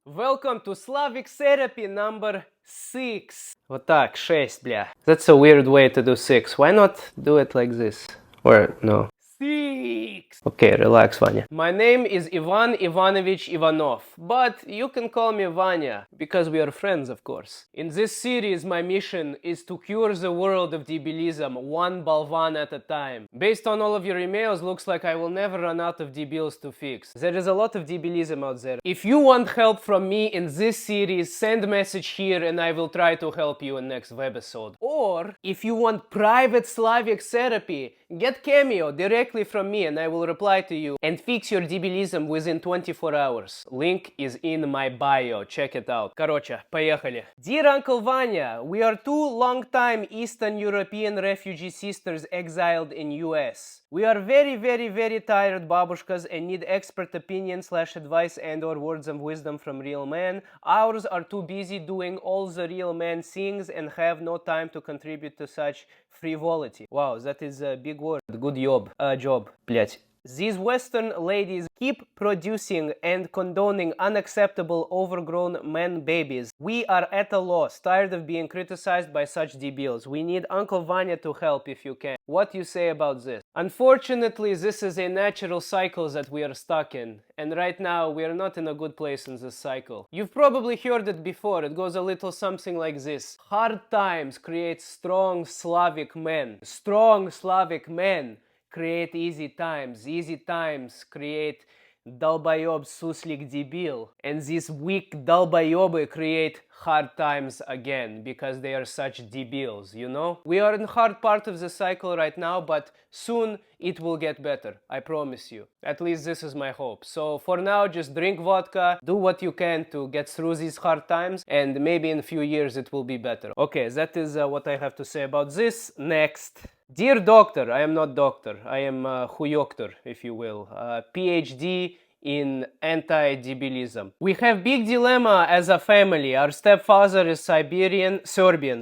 Welcome to Slavic therapy number 6. Вот так, 6, бля. That's a weird way to do 6. Why not do it like this? Or no. 6! Okay, relax, Vanya. My name is Ivan Ivanovich Ivanov, but you can call me Vanya, because we are friends, of course. In this series, my mission is to cure the world of debilism, one balvan at a time. Based on all of your emails, looks like I will never run out of debils to fix. There is a lot of debilism out there. If you want help from me in this series, send a message here and I will try to help you in next webisode. Or, if you want private Slavic therapy, get Cameo directly from me and I will reply to you and fix your debilism within 24 hours. Link is in my bio, check it out. Короче, поехали. Dear Uncle Vanya, we are two long-time Eastern European refugee sisters exiled in US. We are very tired babushkas and need expert opinion / advice and or words of wisdom from real men. Ours are too busy doing all the real men things and have no time to contribute to such frivolity. Wow, that is a big word. Good job, блять. These Western ladies keep producing and condoning unacceptable overgrown man babies. We are at a loss, tired of being criticized by such debils. We need Uncle Vanya to help if you can. What you say about this? Unfortunately, this is a natural cycle that we are stuck in. And right now, we are not in a good place in this cycle. You've probably heard it before. It goes a little something like this. Hard times create strong Slavic men. Strong Slavic men create easy times create долбоёб суслик debil, and these weak долбоёбы create hard times again because they are such debils, you know? We are in hard part of the cycle right now, but soon it will get better, I promise you. At least this is my hope. So for now, just drink vodka, do what you can to get through these hard times, and maybe in a few years it will be better. Okay, that is what I have to say about this. Next. Dear doctor, I am not doctor, I am huyoktor, if you will, PhD in anti-debilism. We have big dilemma as a family. Our stepfather is Serbian,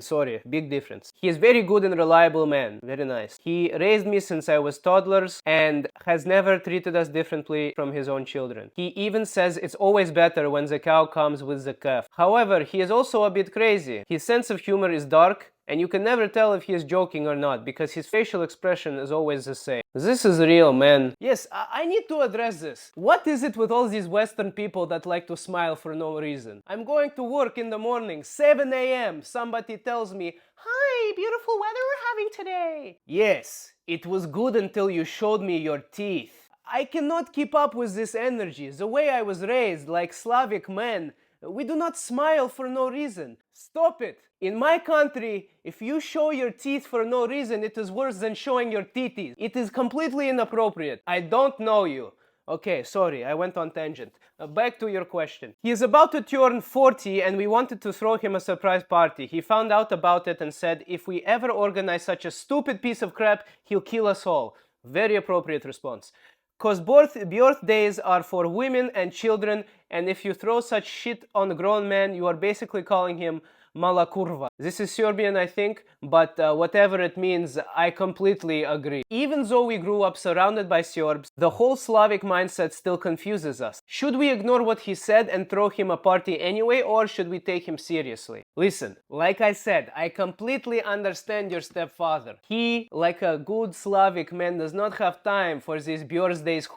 sorry, big difference. He is very good and reliable man, very nice. He raised me since I was toddlers and has never treated us differently from his own children. He even says it's always better when the cow comes with the calf. However, he is also a bit crazy. His sense of humor is dark, and you can never tell if he is joking or not, because his facial expression is always the same. This is real, man. Yes, I need to address this. What is it with all these Western people that like to smile for no reason? I'm going to work in the morning, 7 a.m. Somebody tells me, "Hi, beautiful weather we're having today." Yes, it was good until you showed me your teeth. I cannot keep up with this energy. The way I was raised, like Slavic men, we do not smile for no reason. Stop it. In my country, if you show your teeth for no reason, it is worse than showing your titties. It is completely inappropriate. I don't know you. Okay, sorry, I went on tangent. Back to your question. He is about to turn 40 and we wanted to throw him a surprise party. He found out about it and said, if we ever organize such a stupid piece of crap, he'll kill us all. Very appropriate response. Cause birthdays are for women and children, and if you throw such shit on a grown man, you are basically calling him mala kurva. This is Serbian, I think, but whatever it means, I completely agree. Even though we grew up surrounded by Serbs, the whole Slavic mindset still confuses us. Should we ignore what he said and throw him a party anyway, or should we take him seriously? Listen, like I said, I completely understand your stepfather. He, like a good Slavic man, does not have time for these birthdays,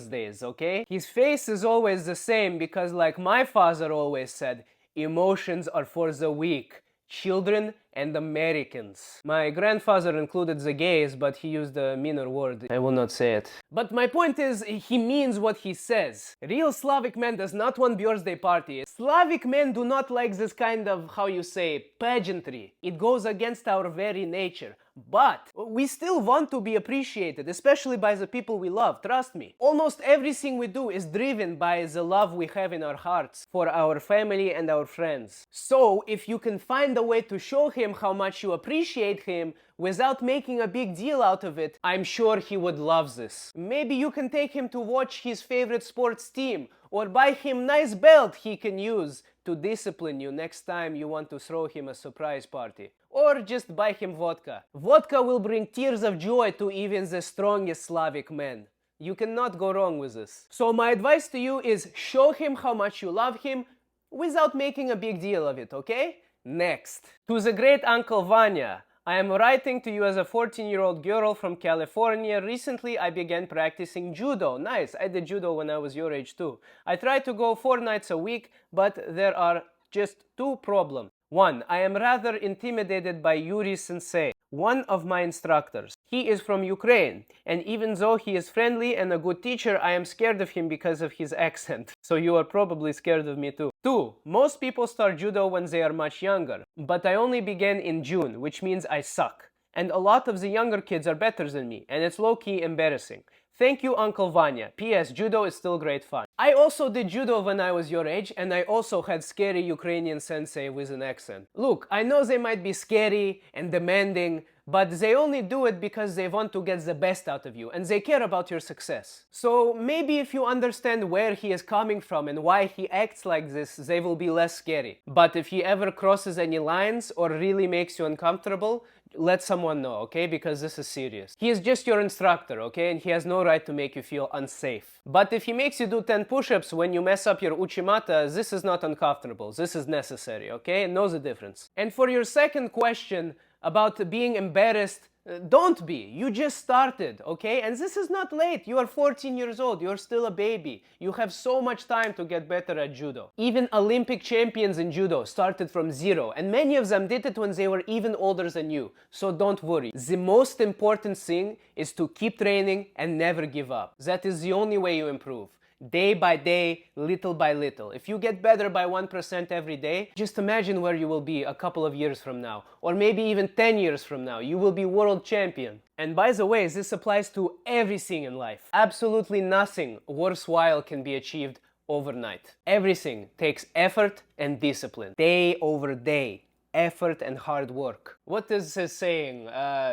days, okay? His face is always the same because, like my father always said, emotions are for the weak, children and Americans. My grandfather included the gays, but he used a meaner word. I will not say it. But my point is, he means what he says. Real Slavic man does not want birthday party. Slavic men do not like this kind of, how you say, pageantry. It goes against our very nature. But we still want to be appreciated, especially by the people we love, trust me. Almost everything we do is driven by the love we have in our hearts for our family and our friends. So, if you can find a way to show him how much you appreciate him without making a big deal out of it, I'm sure he would love this. Maybe you can take him to watch his favorite sports team, or buy him nice belt he can use to discipline you next time you want to throw him a surprise party. Or just buy him vodka. Vodka will bring tears of joy to even the strongest Slavic men. You cannot go wrong with this. So my advice to you is show him how much you love him, without making a big deal of it, okay? Next. To the great Uncle Vanya. I am writing to you as a 14-year-old girl from California. Recently, I began practicing Judo. Nice, I did Judo when I was your age too. I try to go 4 nights a week, but there are just 2 problems. 1. I am rather intimidated by Yuri Sensei, one of my instructors. He is from Ukraine, and even though he is friendly and a good teacher, I am scared of him because of his accent. So you are probably scared of me too. 2. Most people start Judo when they are much younger, but I only began in June, which means I suck. And a lot of the younger kids are better than me, and it's low-key embarrassing. Thank you, Uncle Vanya. P.S. Judo is still great fun. I also did Judo when I was your age, and I also had scary Ukrainian sensei with an accent. Look, I know they might be scary and demanding, but they only do it because they want to get the best out of you, and they care about your success. So maybe if you understand where he is coming from and why he acts like this, they will be less scary. But if he ever crosses any lines or really makes you uncomfortable, let someone know, okay? Because this is serious. He is just your instructor, okay? And he has no right to make you feel unsafe. But if he makes you do 10 push-ups when you mess up your uchimata, this is not uncomfortable. This is necessary, okay? Know the difference. And for your second question about being embarrassed, don't be. You just started, okay? And this is not late. You are 14 years old. You're still a baby. You have so much time to get better at Judo. Even Olympic champions in Judo started from 0, and many of them did it when they were even older than you. So don't worry. The most important thing is to keep training and never give up. That is the only way you improve. Day by day, little by little. If you get better by 1% every day, just imagine where you will be a couple of years from now, or maybe even 10 years from now. You will be world champion. And by the way, this applies to everything in life. Absolutely nothing worthwhile can be achieved overnight. Everything takes effort and discipline. Day over day. Effort and hard work. What is this saying?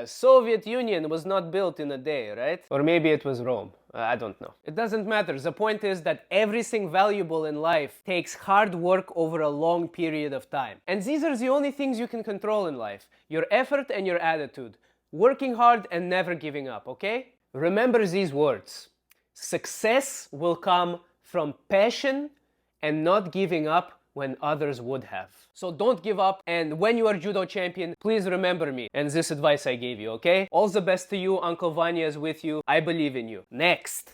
Soviet Union was not built in a day, right? Or maybe it was Rome. I don't know. It doesn't matter. The point is that everything valuable in life takes hard work over a long period of time. And these are the only things you can control in life. Your effort and your attitude. Working hard and never giving up, okay? Remember these words. Success will come from passion and not giving up when others would have. So don't give up, and when you are Judo champion, please remember me and this advice I gave you, okay? All the best to you, Uncle Vanya is with you. I believe in you. Next.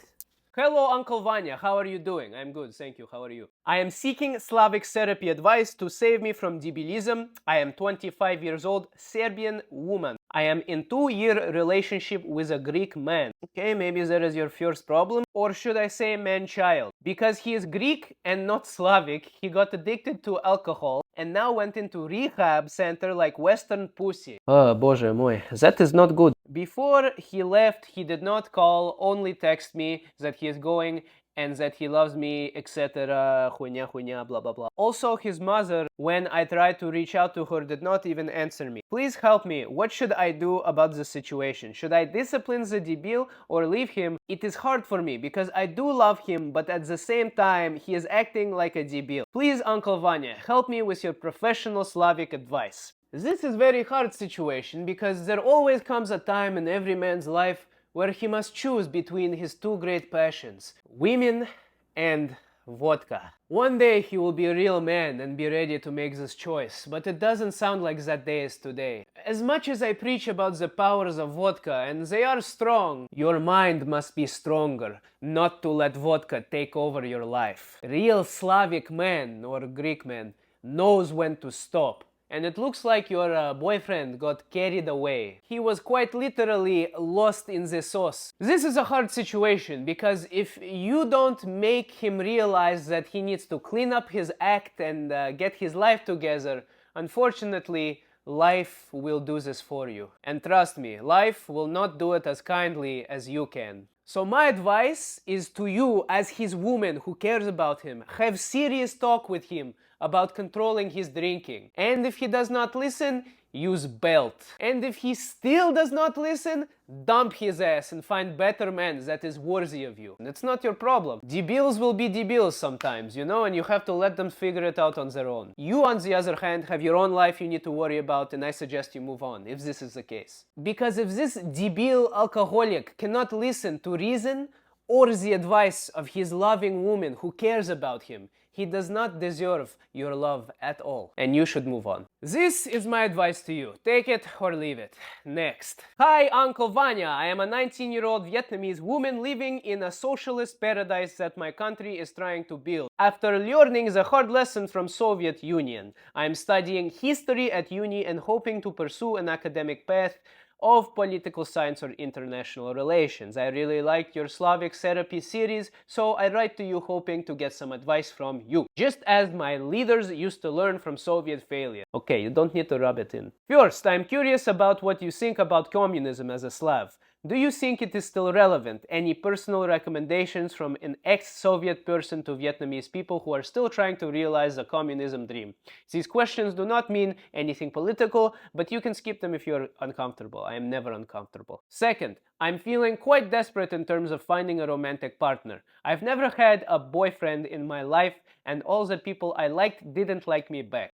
Hello, Uncle Vanya. How are you doing? I'm good, thank you. How are you? I am seeking Slavic therapy advice to save me from debilism. I am 25 years old, Serbian woman. I am in 2-year relationship with a Greek man. Okay, maybe that is your first problem. Or should I say man-child? Because he is Greek and not Slavic, he got addicted to alcohol and now went into rehab center like Western pussy. Oh, Боже мой, that is not good. Before he left, he did not call, only text me that he is going and that he loves me, etc. Хуйня, blah blah blah. Also, his mother, when I tried to reach out to her, did not even answer me. Please help me. What should I do about the situation? Should I discipline the debil or leave him? It is hard for me because I do love him, but at the same time, he is acting like a debil. Please, Uncle Vanya, help me with your professional Slavic advice. This is very hard situation because there always comes a time in every man's life where he must choose between his 2 great passions, women and vodka. One day he will be a real man and be ready to make this choice, but it doesn't sound like that day is today. As much as I preach about the powers of vodka, and they are strong, your mind must be stronger, not to let vodka take over your life. Real Slavic man or Greek man knows when to stop. And it looks like your boyfriend got carried away. He was quite literally lost in the sauce. This is a hard situation because if you don't make him realize that he needs to clean up his act and get his life together, unfortunately, life will do this for you. And trust me, life will not do it as kindly as you can. So my advice is to you as his woman who cares about him. Have serious talk with him about controlling his drinking. And if he does not listen, use belt. And if he still does not listen, dump his ass and find better man that is worthy of you. And it's not your problem. Debils will be debils sometimes, you know, and you have to let them figure it out on their own. You, on the other hand, have your own life you need to worry about, and I suggest you move on, if this is the case. Because if this debil alcoholic cannot listen to reason or the advice of his loving woman who cares about him, He does not deserve your love at all, and you should move on. This is my advice to you. Take it or leave it. Next. Hi, Uncle Vanya. I am a 19-year-old Vietnamese woman living in a socialist paradise that my country is trying to build. After learning the hard lesson from Soviet Union, I am studying history at uni and hoping to pursue an academic path of political science or international relations. I really liked your Slavic therapy series, so I write to you hoping to get some advice from you, just as my leaders used to learn from Soviet failure. Okay, you don't need to rub it in. First, I'm curious about what you think about communism as a Slav. Do you think it is still relevant? Any personal recommendations from an ex-Soviet person to Vietnamese people who are still trying to realize the communism dream? These questions do not mean anything political, but you can skip them if you're uncomfortable. I am never uncomfortable. Second, I'm feeling quite desperate in terms of finding a romantic partner. I've never had a boyfriend in my life, and all the people I liked didn't like me back.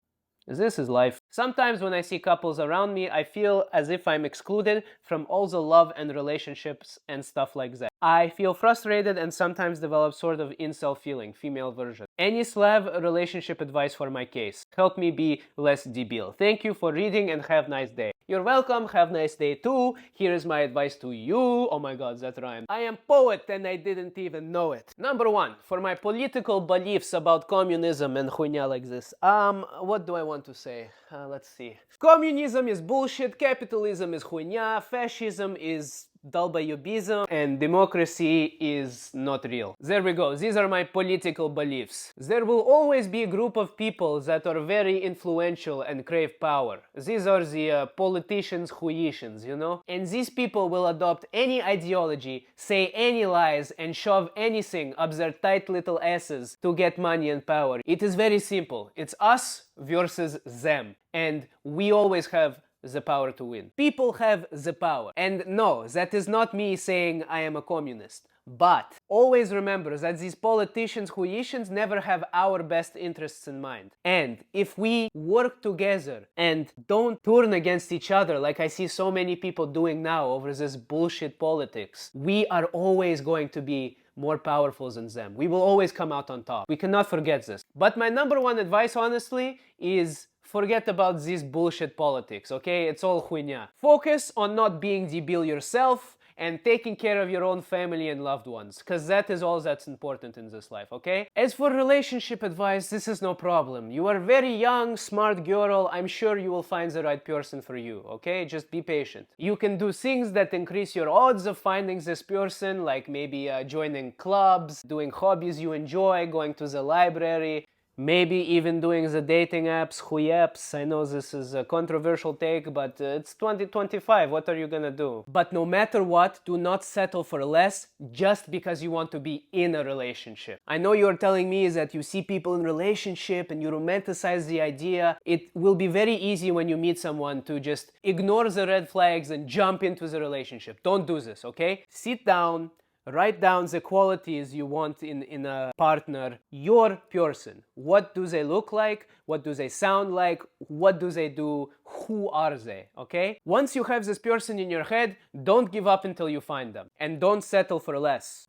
This is life. Sometimes when I see couples around me, I feel as if I'm excluded from all the love and relationships and stuff like that. I feel frustrated and sometimes develop sort of incel feeling, female version. Any Slav relationship advice for my case? Help me be less debil. Thank you for reading and have a nice day. You're welcome, have a nice day too. Here is my advice to you. Oh my god, that rhymed. I am poet and I didn't even know it. Number one, for my political beliefs about communism and huйня like this. What do I want to say? Let's see. Communism is bullshit, capitalism is huйня, fascism is долбоебизм, and democracy is not real. There we go. These are my political beliefs. There will always be a group of people that are very influential and crave power. These are the politicians huishins, you know? And these people will adopt any ideology, say any lies, and shove anything up their tight little asses to get money and power. It is very simple. It's us versus them. And we always have the power to win. People have the power. And no, that is not me saying I am a communist. But always remember that these politicians, huishins, never have our best interests in mind. And if we work together and don't turn against each other like I see so many people doing now over this bullshit politics, we are always going to be more powerful than them. We will always come out on top. We cannot forget this. But my number one advice, honestly, is forget about this bullshit politics, okay? It's all huйня. Focus on not being debil yourself and taking care of your own family and loved ones, because that is all that's important in this life, okay? As for relationship advice, this is no problem. You are very young, smart girl. I'm sure you will find the right person for you, okay? Just be patient. You can do things that increase your odds of finding this person, like maybe joining clubs, doing hobbies you enjoy, going to the library, maybe even doing the dating apps, huyaps. I know this is a controversial take, but it's 2025. What are you gonna do? But no matter what, do not settle for less just because you want to be in a relationship. I know you're telling me that you see people in relationship and you romanticize the idea. It will be very easy when you meet someone to just ignore the red flags and jump into the relationship. Don't do this, okay? Sit down. Write down the qualities you want in a partner, your person. What do they look like? What do they sound like? What do they do? Who are they? Okay? Once you have this person in your head, don't give up until you find them. And don't settle for less.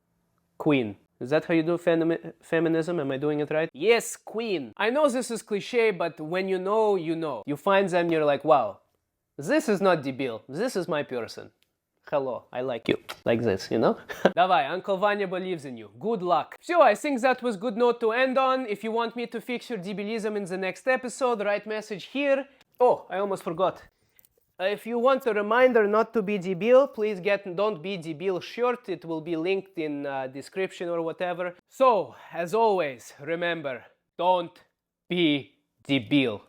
Queen. Is that how you do feminism? Am I doing it right? Yes, queen. I know this is cliche, but when you know, you know. You find them, you're like, wow, this is not debil. This is my person. Hello, I like you. Like this, you know? Давай, Uncle Vanya believes in you. Good luck. So, I think that was a good note to end on. If you want me to fix your debilism in the next episode, write message here. Oh, I almost forgot. If you want a reminder not to be debil, please get Don't Be Debil shirt. It will be linked in description or whatever. So, as always, remember, don't be debil.